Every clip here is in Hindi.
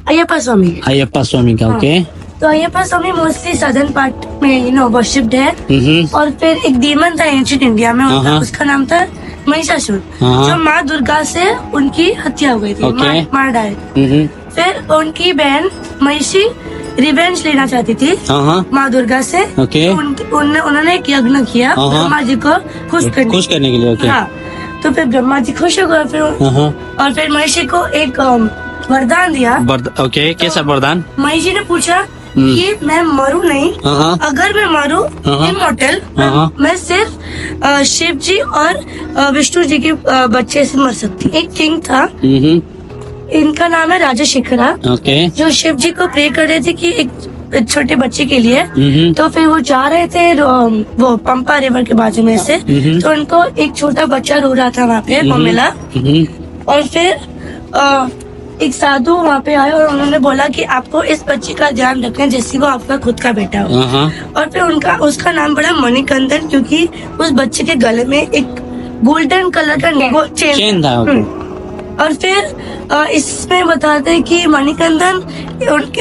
अय्यप्पा स्वामी। अयप्पा स्वामी का। हाँ। ओके। तो Ayyappa Swami mostly southern part में वर्शिप्ड है। और फिर एक डीमन था एंशिएंट इंडिया में, उसका नाम था महिषासुर, जो माँ दुर्गा से उनकी हत्या हो गई थी। मार डाले। फिर उनकी बहन महिषी रिवेंज लेना चाहती थी माँ दुर्गा से। उन्होंने एक यज्ञ किया ब्रह्मा जी को खुश करने के लिए। हाँ, तो फिर ब्रह्मा जी खुश हो गए फिर। और फिर महिषी को एक वरदान दिया। ओके, कैसा वरदान? महिषी ने पूछा कि मैं मरूं नहीं, अगर मैं मरूं इमॉर्टल, मैं सिर्फ शिव जी और विष्णु जी के बच्चे से मर सकती। एक किंग था, इनका नाम है राजा शेखरा, जो शिव जी को प्रे कर रहे थे कि एक छोटे बच्चे के लिए। तो फिर वो जा रहे थे वो पंपा रिवर के बाजू में से, तो उनको एक छोटा बच्चा रो रहा था वहाँ पे ममेला। और फिर एक साधु वहाँ पे आए और उन्होंने बोला कि आपको इस बच्चे का ध्यान रखना जैसे वो आपका खुद का बेटा हो। और फिर उसका नाम पड़ा मणिकंदन, क्योंकि उस बच्चे के गले में एक गोल्डन कलर का चेन था। और फिर इसमें बताते हैं कि मणिकंदन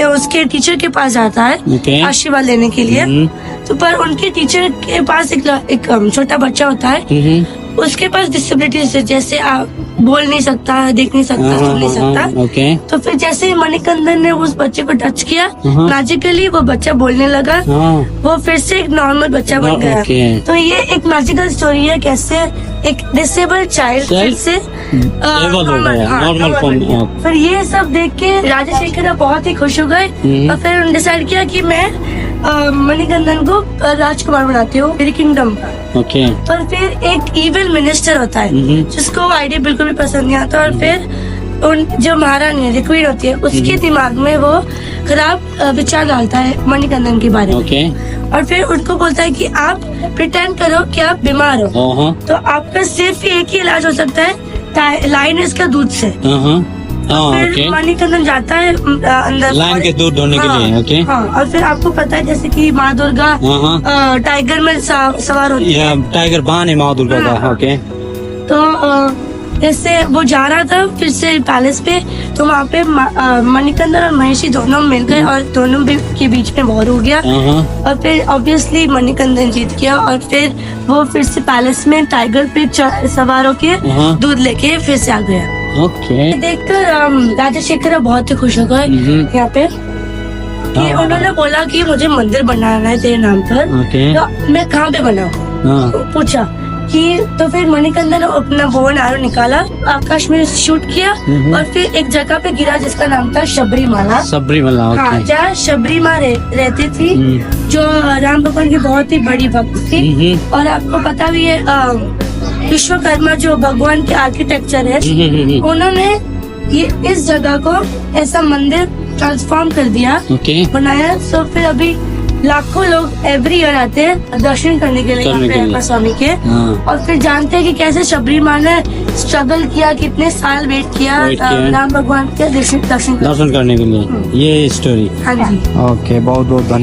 उसके टीचर के पास जाता है आशीर्वाद लेने के लिए। तो पर उनके टीचर के पास एक छोटा बच्चा होता है, उसके पास डिसेबिलिटीज है, जैसे आप बोल नहीं सकता, देख नहीं सकता, सुन नहीं सकता। तो फिर जैसे ही मणिकंदन ने उस बच्चे को टच किया, मैजिकली वो बच्चा बोलने लगा, वो फिर से एक नॉर्मल बच्चा बन गया। तो ये एक मैजिकल स्टोरी है, कैसे एक डिसेबल्ड चाइल्ड फिर से नॉर्मल फॉर्म। फिर ये सब देख के राजा शेखर बहुत ही खुश हो गए और फिर उन्होंने डिसाइड किया कि मैं मणिकंदन को राजकुमार बनाती हूँ मेरी किंगडम का। और फिर एक इविल मिनिस्टर होता है जिसको आइडिया बिल्कुल भी पसंद नहीं आता, और फिर जो महारानी है, क्वीन होती है, उसके दिमाग में वो खराब विचार डालता है मणिकंदन के बारे में। और फिर उनको बोलता है कि आप प्रिटेंड करो कि आप बीमार हो, तो आपका सिर्फ एक ही इलाज हो सकता है लाइनस का दूध से। फिर मणिकंदन जाता है अंदर लाइन के दूध ढूंढने के लिए। और फिर आपको पता है जैसे कि माँ दुर्गा टाइगर में सवार होती है, टाइगर बान है माँ दुर्गा का। तो जैसे वो जा रहा था फिर से पैलेस पे, तो वहाँ पे मणिकंदन और महिषी दोनों मिल गए और दोनों के बीच में वॉर हो गया। और फिर ऑब्वियसली मणिकंदन जीत गया और फिर वो फिर से पैलेस में टाइगर पे सवार होके दूध लेके फिर से आ गया। देखकर राजा शेखर बहुत ही खुश हो गए यहाँ पे। उन्होंने बोला कि मुझे मंदिर बनाना है तेरे नाम पर। तो मैं कहाँ पे बनाऊँ, पूछा कि तो फिर मणिकंदन ने अपना बोन एरो निकाला, आकाश में शूट किया और फिर एक जगह पे गिरा जिसका नाम था शबरीमाला। हाँ, जहाँ शबरी माँ रहती थी, जो राम भगवान की बहुत ही बड़ी भक्त थी। और आपको पता भी है विश्वकर्मा जो भगवान के आर्किटेक्चर है, उन्होंने ये इस जगह को ऐसा मंदिर ट्रांसफॉर्म कर दिया, बनाया। तो फिर अभी लाखों लोग एवरी ईयर आते हैं दर्शन करने के लिए अय्यप्पा स्वामी के। और फिर जानते हैं कि कैसे शबरी माँ ने स्ट्रगल किया, कितने साल वेट किया राम भगवान के दर्शन करने के लिए। ये स्टोरी। हाँ जी। ओके, बहुत बहुत धन्यवाद।